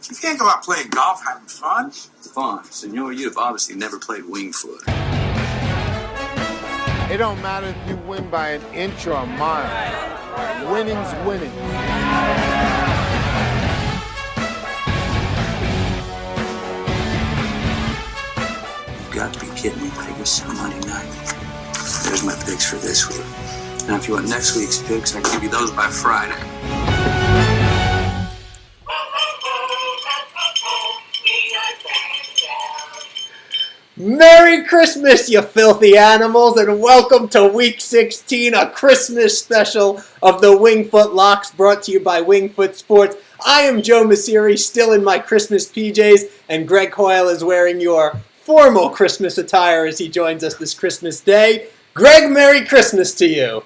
You can't go out playing golf having fun. Fun. Senor, you've obviously never played Wingfoot. It don't matter if you win by an inch or a mile. Winning's winning. You've got to be kidding me, Vegas. On Monday night. There's my picks for this week. Now, if you want next week's picks, I can give you those by Friday. Merry Christmas, you filthy animals, and welcome to Week 16, a Christmas special of the Wingfoot Locks, brought to you by Wingfoot Sports. I am Joe Masseri, still in my Christmas PJs, and Greg Hoyle is wearing your formal Christmas attire as he joins us this Christmas Day. Greg, Merry Christmas to you.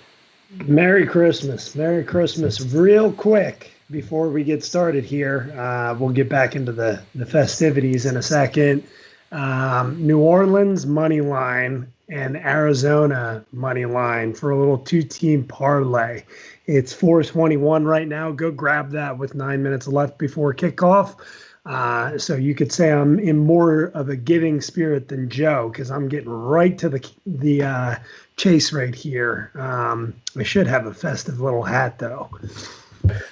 Merry Christmas. Merry Christmas. Real quick, before we get started here, we'll get back into the festivities in a second. New Orleans money line and Arizona money line for a little two-team parlay. It's 421 right now. Go grab that with 9 minutes left before kickoff. So you could say I'm in more of a giving spirit than Joe because I'm getting right to the chase right here. I should have a festive little hat though.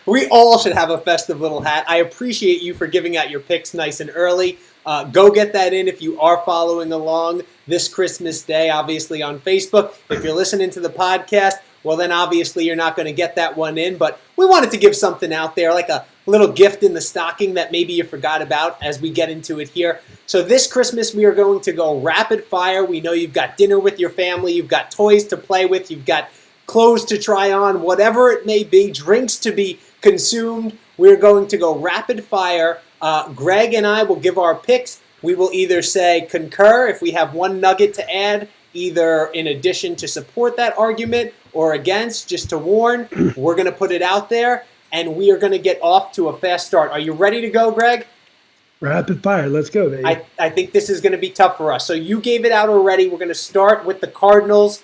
We all should have a festive little hat. I appreciate you for giving out your picks nice and early. Go get that in if you are following along this Christmas Day, obviously on Facebook. If you're listening to the podcast, well, then obviously you're not going to get that one in. But we wanted to give something out there, like a little gift in the stocking that maybe you forgot about as we get into it here. So this Christmas, we are going to go rapid fire. We know you've got dinner with your family. You've got toys to play with. You've got clothes to try on, whatever it may be, drinks to be consumed. We're going to go rapid fire. Greg and I will give our picks. We will either say concur if we have one nugget to add, either in addition to support that argument or against, just to warn. We're going to put it out there, and we are going to get off to a fast start. Are you ready to go, Greg? Rapid fire. Let's go, baby. I think this is going to be tough for us. So you gave it out already. We're going to start with the Cardinals.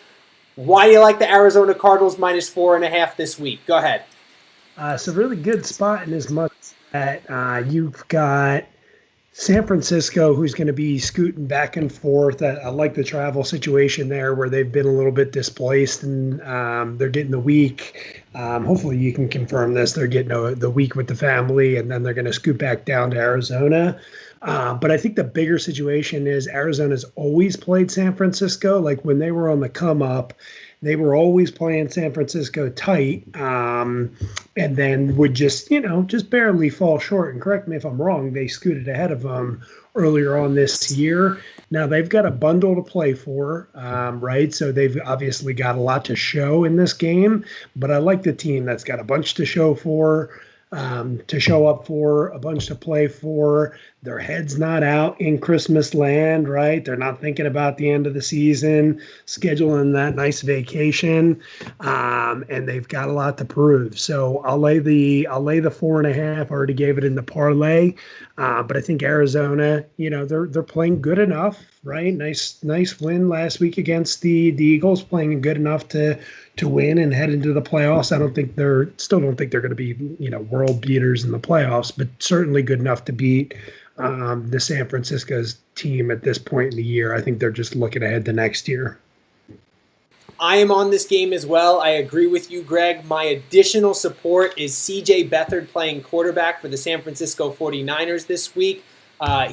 Why do you like the Arizona Cardinals minus 4.5 this week? Go ahead. It's a really good spot in as much that you've got San Francisco, who's going to be scooting back and forth. I like the travel situation there where they've been a little bit displaced and they're getting the week. Hopefully you can confirm this. They're getting the week with the family, and then they're going to scoot back down to Arizona. But I think the bigger situation is Arizona's always played San Francisco. Like when they were on the come up, they were always playing San Francisco tight, and then would just barely fall short. And correct me if I'm wrong, they scooted ahead of them earlier on this year. Now they've got a bundle to play for, right? So they've obviously got a lot to show in this game, but I like the team that's got a bunch to show for. To show up for, a bunch to play for. Their head's not out in Christmas land, right? They're not thinking about the end of the season, scheduling that nice vacation, and they've got a lot to prove. So I'll lay the 4.5. I already gave it in the parlay, but I think Arizona, they're playing good enough, right? Nice win last week against the Eagles, playing good enough to win and head into the playoffs. I don't think they're going to be, world beaters in the playoffs, but certainly good enough to beat the San Francisco's team at this point in the year. I think they're just looking ahead to next year. I am on this game as well. I agree with you, Greg. My additional support is C.J. Beathard playing quarterback for the San Francisco 49ers this week.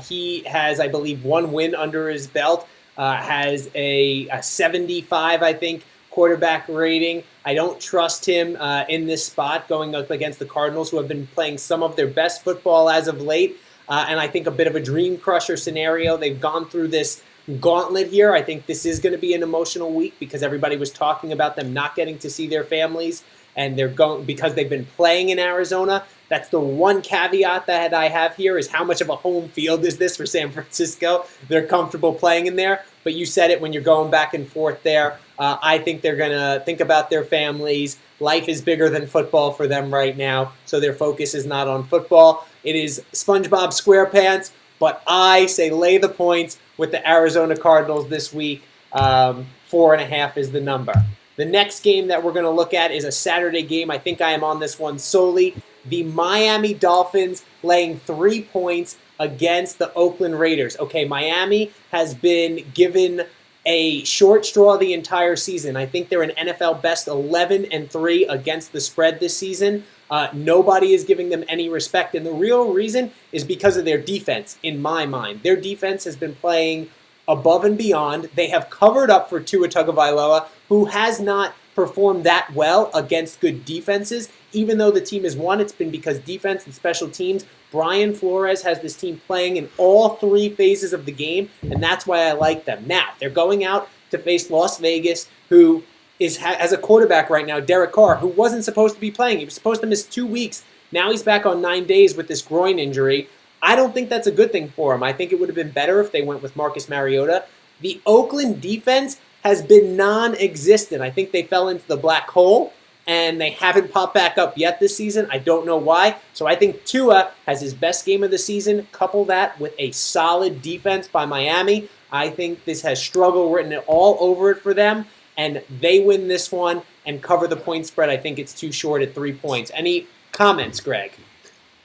He has, I believe, one win under his belt, has a 75, I think, quarterback rating. I don't trust him in this spot going up against the Cardinals, who have been playing some of their best football as of late, and I think a bit of a dream crusher scenario. They've gone through this gauntlet here. I think this is going to be an emotional week because everybody was talking about them not getting to see their families, and they're going because they've been playing in Arizona. That's the one caveat that I have here, is how much of a home field is this for San Francisco? They're comfortable playing in there, but you said it when you're going back and forth there. I think they're going to think about their families. Life is bigger than football for them right now, so their focus is not on football. It is SpongeBob SquarePants, but I say lay the points with the Arizona Cardinals this week. 4.5 is the number. The next game that we're going to look at is a Saturday game. I think I am on this one solely. the Miami Dolphins laying 3 points against the Oakland Raiders. Okay, Miami has been given a short straw the entire season. I think they're an NFL best 11-3 against the spread this season. Nobody is giving them any respect, and the real reason is because of their defense, in my mind. Their defense has been playing above and beyond. They have covered up for Tua Tagovailoa, who has not performed that well against good defenses. Even though the team has won, it's been because defense and special teams. Brian Flores has this team playing in all 3 phases of the game, and that's why I like them. Now, they're going out to face Las Vegas, who has a quarterback right now, Derek Carr, who wasn't supposed to be playing. He was supposed to miss 2 weeks. Now he's back on 9 days with this groin injury. I don't think that's a good thing for him. I think it would have been better if they went with Marcus Mariota. The Oakland defense has been non-existent. I think they fell into the black hole, and they haven't popped back up yet this season. I don't know why. So I think Tua has his best game of the season. Couple that with a solid defense by Miami. I think this has struggle written all over it for them, and they win this one and cover the point spread. I think it's too short at 3 points. Any comments, Greg?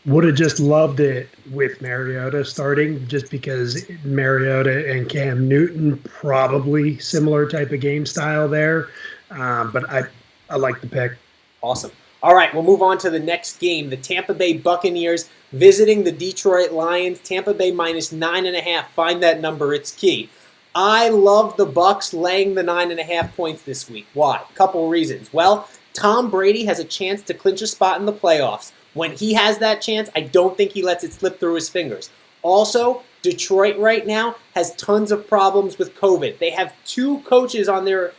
Would have just loved it with Mariota starting, just because Mariota and Cam Newton, probably similar type of game style there. But I like the pick. Awesome. All right, we'll move on to the next game. The Tampa Bay Buccaneers visiting the Detroit Lions. Tampa Bay minus 9.5. Find that number. It's key. I love the Bucs laying the 9.5 points this week. Why? Couple reasons. Well, Tom Brady has a chance to clinch a spot in the playoffs. When he has that chance, I don't think he lets it slip through his fingers. Also, Detroit right now has tons of problems with COVID. They have 2 coaches on their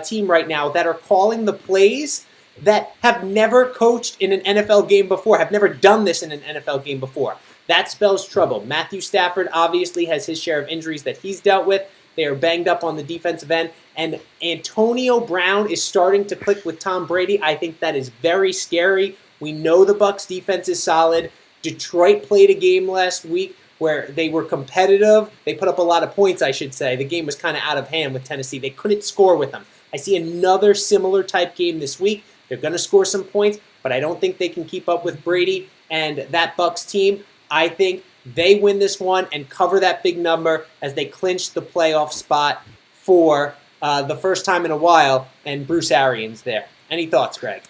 team right now that are calling the plays that have never coached in an NFL game before, have never done this in an NFL game before. That spells trouble. Matthew Stafford obviously has his share of injuries that he's dealt with. They are banged up on the defensive end. And Antonio Brown is starting to click with Tom Brady. I think that is very scary. We know the Bucs defense is solid. Detroit played a game last week where they were competitive. They put up a lot of points, I should say. The game was kind of out of hand with Tennessee. They couldn't score with them. I see another similar type game this week. They're going to score some points, but I don't think they can keep up with Brady and that Bucs team. I think they win this one and cover that big number as they clinch the playoff spot for the first time in a while, and Bruce Arians there. Any thoughts, Greg?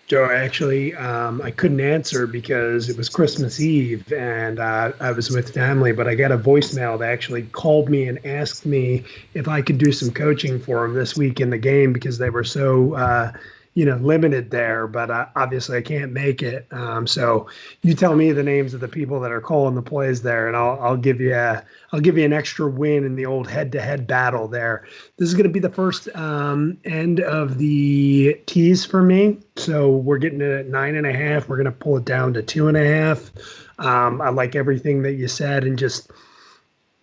Joe, actually, I couldn't answer because it was Christmas Eve and I was with family, but I got a voicemail that actually called me and asked me if I could do some coaching for them this week in the game because they were so, limited there. But obviously I can't make it. So you tell me the names of the people that are calling the plays there, and I'll give you an extra win in the old head-to-head battle there. This is going to be the first end of the tease for me. So we're getting it at 9.5. We're going to pull it down to 2.5. I like everything that you said, and just,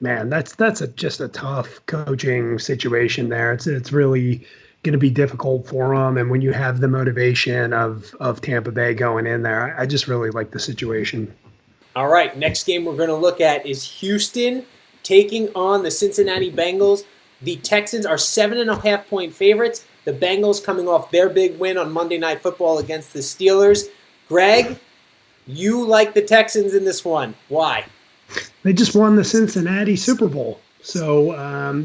man, that's just a tough coaching situation there. It's really going to be difficult for them. And when you have the motivation of Tampa Bay going in there, I just really like the situation. All right, next game we're going to look at is Houston taking on the Cincinnati Bengals. The Texans are 7.5-point favorites. The Bengals coming off their big win on Monday Night Football against the Steelers. Greg, you like the Texans in this one. Why? They just won the Cincinnati Super Bowl. So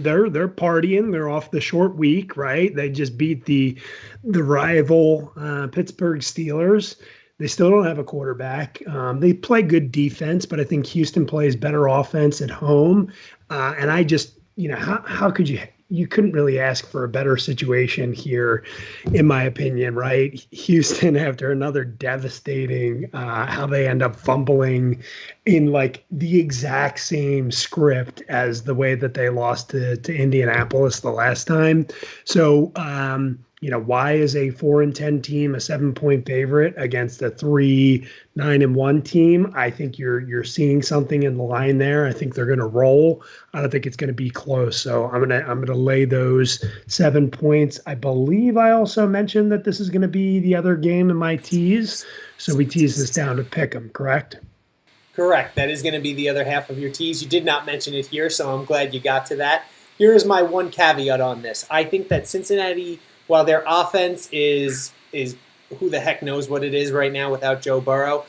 they're partying. They're off the short week, right? They just beat the rival Pittsburgh Steelers. They still don't have a quarterback. They play good defense, but I think Houston plays better offense at home. And I just, how could you couldn't really ask for a better situation here, in my opinion, right? Houston, after another devastating, how they end up fumbling in like the exact same script as the way that they lost to Indianapolis the last time. So, why is a 4-10 team a 7-point favorite against a 3-9-1 team? I think you're seeing something in the line there. I think they're going to roll. I don't think it's going to be close. So I'm gonna lay those 7 points. I believe I also mentioned that this is going to be the other game in my tease. So we tease this down to pick 'em, correct? Correct. That is going to be the other half of your tease. You did not mention it here, so I'm glad you got to that. Here is my one caveat on this. I think that Cincinnati, while their offense is who the heck knows what it is right now without Joe Burrow.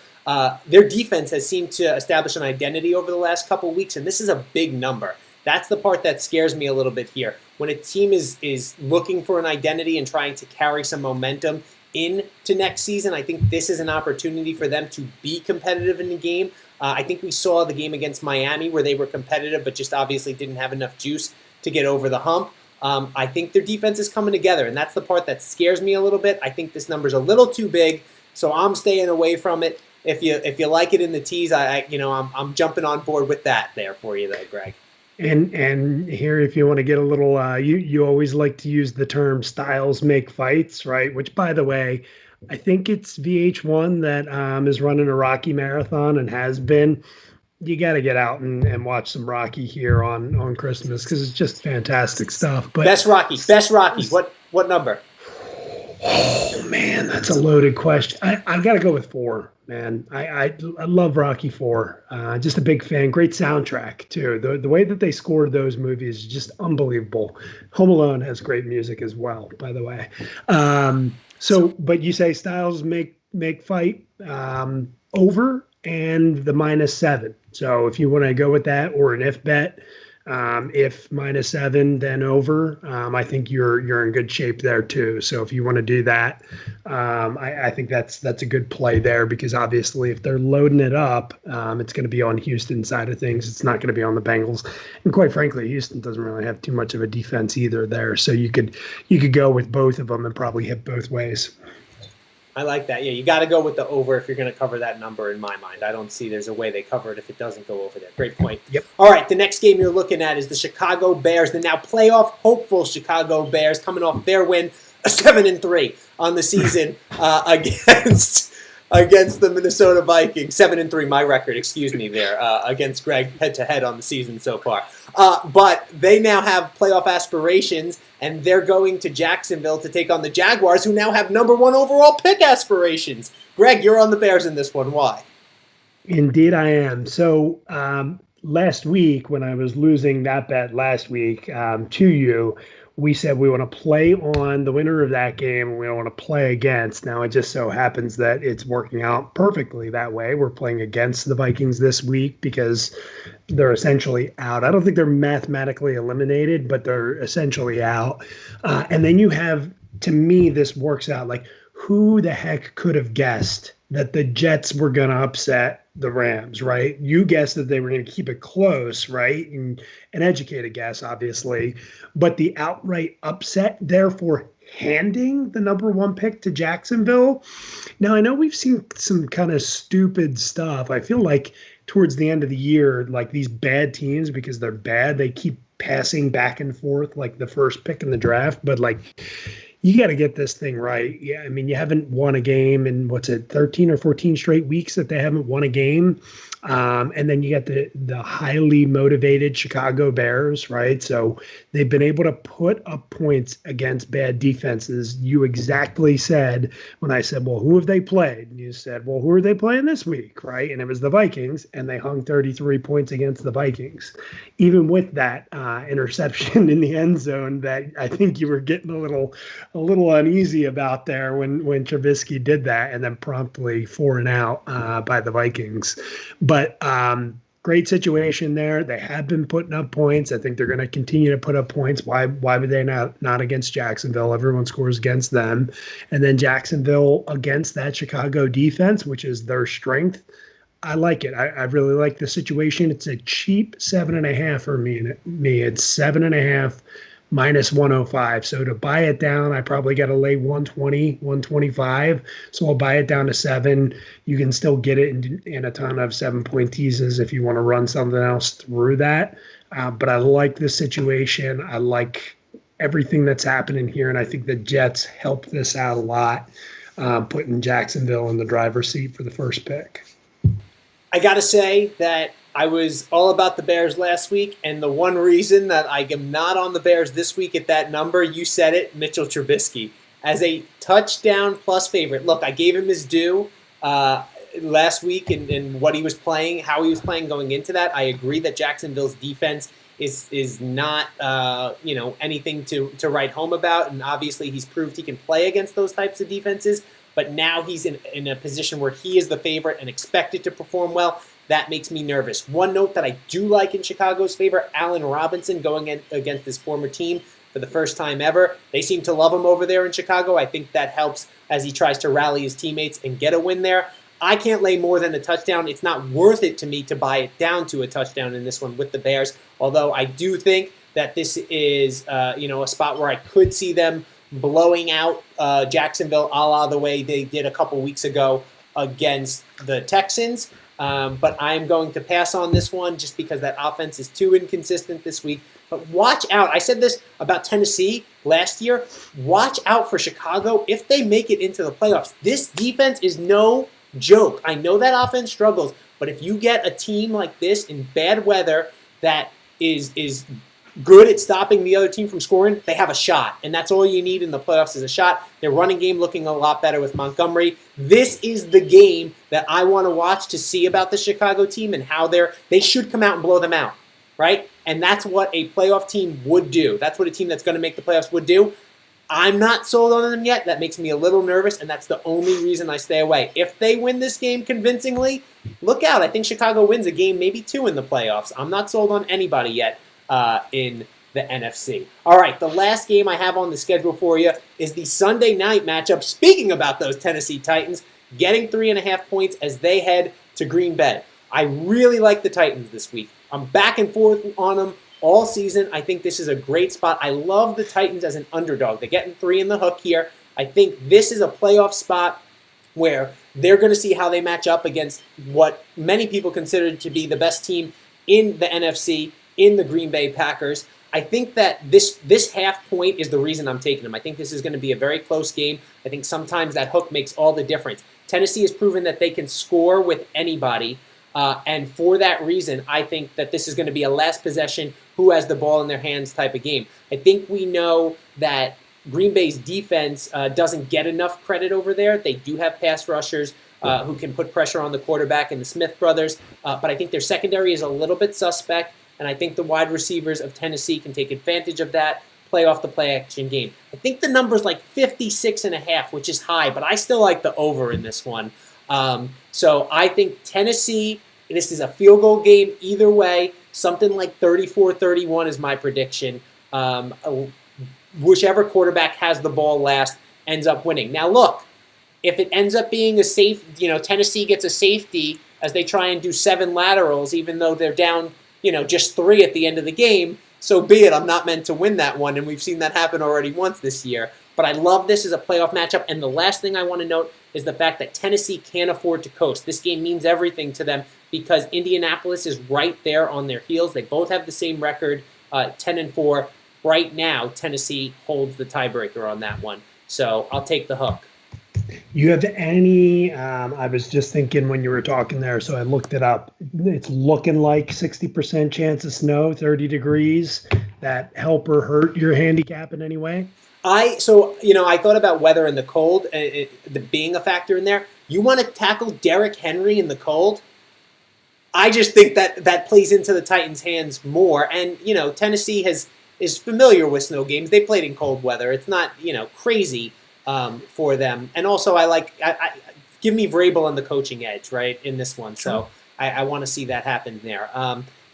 Their defense has seemed to establish an identity over the last couple of weeks, and this is a big number. That's the part that scares me a little bit here. When a team is looking for an identity and trying to carry some momentum into next season, I think this is an opportunity for them to be competitive in the game. I think we saw the game against Miami where they were competitive but just obviously didn't have enough juice to get over the hump. I think their defense is coming together, and that's the part that scares me a little bit. I think this number's a little too big, so I'm staying away from it. If you like it in the tees, I'm jumping on board with that there for you, though, Greg. And here, if you want to get a little, you always like to use the term "styles make fights," right? Which, by the way, I think it's VH1 that is running a Rocky marathon and has been. You got to get out and watch some Rocky here on Christmas because it's just fantastic stuff. But best Rocky. What number? Oh man, that's a loaded question. I got to go with 4, man. I love Rocky 4. Just a big fan. Great soundtrack too. The way that they scored those movies is just unbelievable. Home Alone has great music as well, by the way. But you say styles make fight over and the -7. So if you want to go with that or an if bet, if -7 then over, I think you're in good shape there too. So if you want to do that, I think that's a good play there because obviously if they're loading it up, it's going to be on Houston's side of things. It's not going to be on the Bengals. And quite frankly, Houston doesn't really have too much of a defense either there. So you could go with both of them and probably hit both ways. I like that. Yeah, you got to go with the over if you're going to cover that number in my mind. I don't see there's a way they cover it if it doesn't go over there. Great point. Yep. All right, the next game you're looking at is the Chicago Bears, the now playoff hopeful Chicago Bears coming off their win, 7-3 on the season against the Minnesota Vikings. 7-3, my record, excuse me there, against Greg head-to-head on the season so far. But they now have playoff aspirations, and they're going to Jacksonville to take on the Jaguars, who now have number 1 overall pick aspirations. Greg, you're on the Bears in this one. Why? Indeed, I am. So last week, when I was losing that bet last week to you, we said we want to play on the winner of that game and we want to play against. Now, it just so happens that it's working out perfectly that way. We're playing against the Vikings this week because they're essentially out. I don't think they're mathematically eliminated, but they're essentially out. And then you have, to me, this works out. Like, who the heck could have guessed that the Jets were going to upset the Rams, right? You guessed that they were going to keep it close, right? And an educated guess, obviously. But the outright upset, therefore handing the number 1 pick to Jacksonville. Now, I know we've seen some kind of stupid stuff. I feel like towards the end of the year, like these bad teams, because they're bad, they keep passing back and forth like the first pick in the draft. But like, you got to get this thing right. Yeah, I mean, you haven't won a game in 13 or 14 straight weeks that they haven't won a game. And then you got the highly motivated Chicago Bears, right? So they've been able to put up points against bad defenses. You exactly said when I said, well, who have they played? And you said, well, who are they playing this week, right? And it was the Vikings, and they hung 33 points against the Vikings. Even with that interception in the end zone that I think you were getting a little uneasy about there when Trubisky did that, and then promptly 4 and out by the Vikings. But great situation there. They have been putting up points. I think they're going to continue to put up points. Why would they not against Jacksonville? Everyone scores against them. And then Jacksonville against that Chicago defense, which is their strength. I like it. I really like the situation. It's a cheap 7.5 for me. It's 7.5 minus 105. So to buy it down, I probably got to lay 120, 125. So I'll buy it down to 7. You can still get it in a ton of 7-point teases if you want to run something else through that. But I like the situation. I like everything that's happening here. And I think the Jets helped this out a lot, putting Jacksonville in the driver's seat for the first pick. I got to say that I was all about the Bears last week, and the one reason that I am not on the Bears this week at that number, you said it, Mitchell Trubisky, as a touchdown plus favorite. Look, I gave him his due last week and what he was playing, how he was playing going into that. I agree that Jacksonville's defense is not anything to write home about, and obviously he's proved he can play against those types of defenses. but now he's in a position where he is the favorite and expected to perform well. That makes me nervous. One note that I do like in Chicago's favor, Allen Robinson going in against his former team for the first time ever. They seem to love him over there in Chicago. I think that helps as he tries to rally his teammates and get a win there. I can't lay more than a touchdown. It's not worth it to me to buy it down to a touchdown in this one with the Bears, although I do think that this is a spot where I could see them blowing out Jacksonville a la the way they did a couple weeks ago against the Texans. But I'm going to pass on this one just because that offense is too inconsistent this week. But watch out. I said this about Tennessee last year. Watch out for Chicago if they make it into the playoffs. This defense is no joke. I know that offense struggles, but if you get a team like this in bad weather that is good at stopping the other team from scoring, they have a shot, and that's all you need in the playoffs is a shot. Their running game looking a lot better with Montgomery. This is the game that I want to watch to see about the Chicago team and how they should come out and blow them out, right? And that's what a playoff team would do. That's what a team that's going to make the playoffs would do. I'm not sold on them yet. That makes me a little nervous, and that's the only reason I stay away. If they win this game convincingly, look out. I think Chicago wins a game, maybe two in the playoffs. I'm not sold on anybody yet in the NFC. All right, the last game I have on the schedule for you is the Sunday night matchup. Speaking about those Tennessee Titans, getting 3.5 points as they head to Green Bay. I really like the Titans this week. I'm back and forth on them all season. I think this is a great spot. I love the Titans as an underdog. They're getting 3 in the hook here. I think this is a playoff spot where they're going to see how they match up against what many people consider to be the best team in the NFC, in the Green Bay Packers. I think that this half point is the reason I'm taking them. I think this is going to be a very close game. I think sometimes that hook makes all the difference. Tennessee has proven that they can score with anybody. And for that reason, I think that this is going to be a last possession, who has the ball in their hands type of game. I think we know that Green Bay's defense doesn't get enough credit over there. They do have pass rushers who can put pressure on the quarterback and the Smith brothers. But I think their secondary is a little bit suspect. And I think the wide receivers of Tennessee can take advantage of that, play off the play-action game. I think the number's like 56.5, which is high, but I still like the over in this one. So I think Tennessee, this is a field goal game either way. Something like 34-31 is my prediction. Whichever quarterback has the ball last ends up winning. Now look, if it ends up being a safe, Tennessee gets a safety as they try and do 7 laterals, even though they're down, just 3 at the end of the game, so be it. I'm not meant to win that one, and we've seen that happen already once this year. But I love this as a playoff matchup, and the last thing I want to note is the fact that Tennessee can't afford to coast. This game means everything to them because Indianapolis is right there on their heels. They both have the same record, 10-4. Right now, Tennessee holds the tiebreaker on that one. So I'll take the hook. You have any, I was just thinking when you were talking there, so I looked it up. It's looking like 60% chance of snow, 30 degrees. That help or hurt your handicap in any way? I thought about weather and the cold, being a factor in there. You want to tackle Derrick Henry in the cold? I just think that plays into the Titans' hands more. And, Tennessee is familiar with snow games. They played in cold weather. It's not, crazy for them. And also I give me Vrabel on the coaching edge, right, in this one. So I want to see that happen there.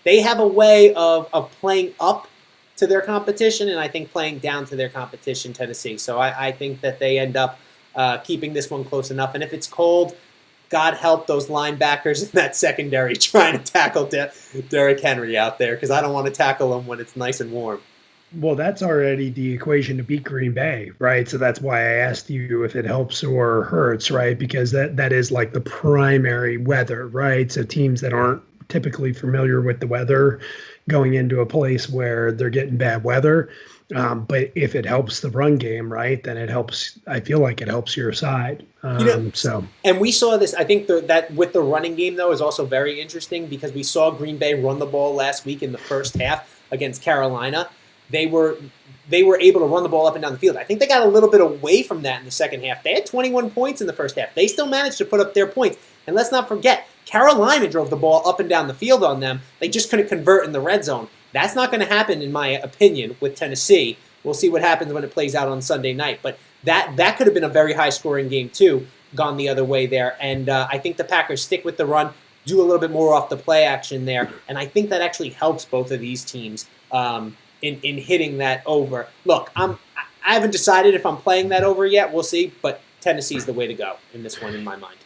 They have a way of playing up to their competition, and I think playing down to their competition, Tennessee. So I think that they end up keeping this one close enough. And if it's cold, God help those linebackers in that secondary trying to tackle Derrick Henry out there, because I don't want to tackle him when it's nice and warm. Well, that's already the equation to beat Green Bay, right? So that's why I asked you if it helps or hurts, right? Because that is like the primary weather, right? So teams that aren't typically familiar with the weather going into a place where they're getting bad weather. But if it helps the run game, right, then it helps. I feel like it helps your side. And we saw this. I think that with the running game, though, is also very interesting because we saw Green Bay run the ball last week in the first half against Carolina. They were able to run the ball up and down the field. I think they got a little bit away from that in the second half. They had 21 points in the first half. They still managed to put up their points. And let's not forget, Carolina drove the ball up and down the field on them. They just couldn't convert in the red zone. That's not going to happen, in my opinion, with Tennessee. We'll see what happens when it plays out on Sunday night. But that could have been a very high-scoring game, too, gone the other way there. And I think the Packers stick with the run, do a little bit more off the play action there. And I think that actually helps both of these teams in hitting that over. Look, I haven't decided if I'm playing that over yet. We'll see. But Tennessee's the way to go in this one in my mind.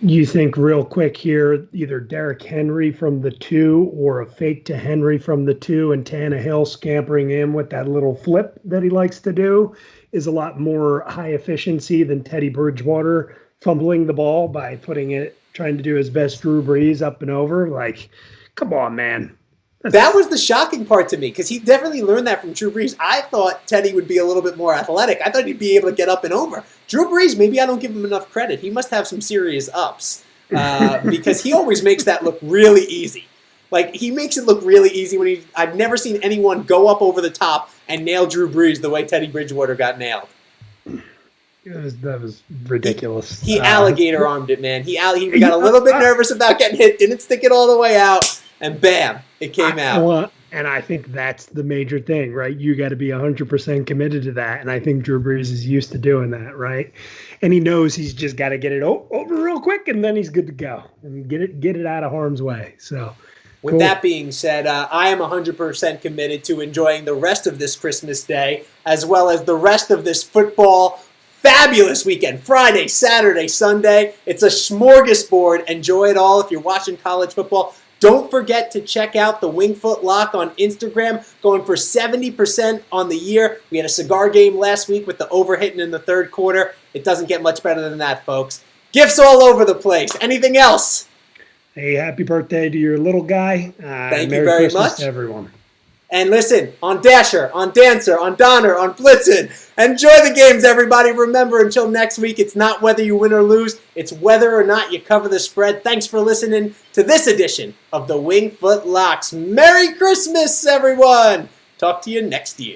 You think real quick here, either Derrick Henry from the 2 or a fake to Henry from the 2 and Tannehill scampering in with that little flip that he likes to do is a lot more high efficiency than Teddy Bridgewater fumbling the ball by trying to do his best Drew Brees up and over. Like, come on, man. That was the shocking part to me because he definitely learned that from Drew Brees. I thought Teddy would be a little bit more athletic. I thought he'd be able to get up and over. Drew Brees, maybe I don't give him enough credit. He must have some serious ups because he always makes that look really easy. Like, he makes it look really easy I've never seen anyone go up over the top and nail Drew Brees the way Teddy Bridgewater got nailed. That was ridiculous. He alligator armed it, man. He got a little bit nervous about getting hit, didn't stick it all the way out, and bam, it came out. And I think that's the major thing, right? You got to be 100% committed to that. And I think Drew Brees is used to doing that, right? And he knows he's just got to get it over real quick, and then he's good to go and get it out of harm's way. So, with that being said, I am 100% committed to enjoying the rest of this Christmas day, as well as the rest of this football fabulous weekend. Friday, Saturday, Sunday. It's a smorgasbord. Enjoy it all if you're watching college football. Don't forget to check out the Wingfoot Lock on Instagram, going for 70% on the year. We had a cigar game last week with the overhitting in the third quarter. It doesn't get much better than that, folks. Gifts all over the place. Anything else? Hey, happy birthday to your little guy. Thank Merry you very Christmas much. to everyone. And listen, on Dasher, on Dancer, on Donner, on Blitzen, enjoy the games, everybody. Remember, until next week, it's not whether you win or lose, it's whether or not you cover the spread. Thanks for listening to this edition of the Wingfoot Locks. Merry Christmas, everyone! Talk to you next year.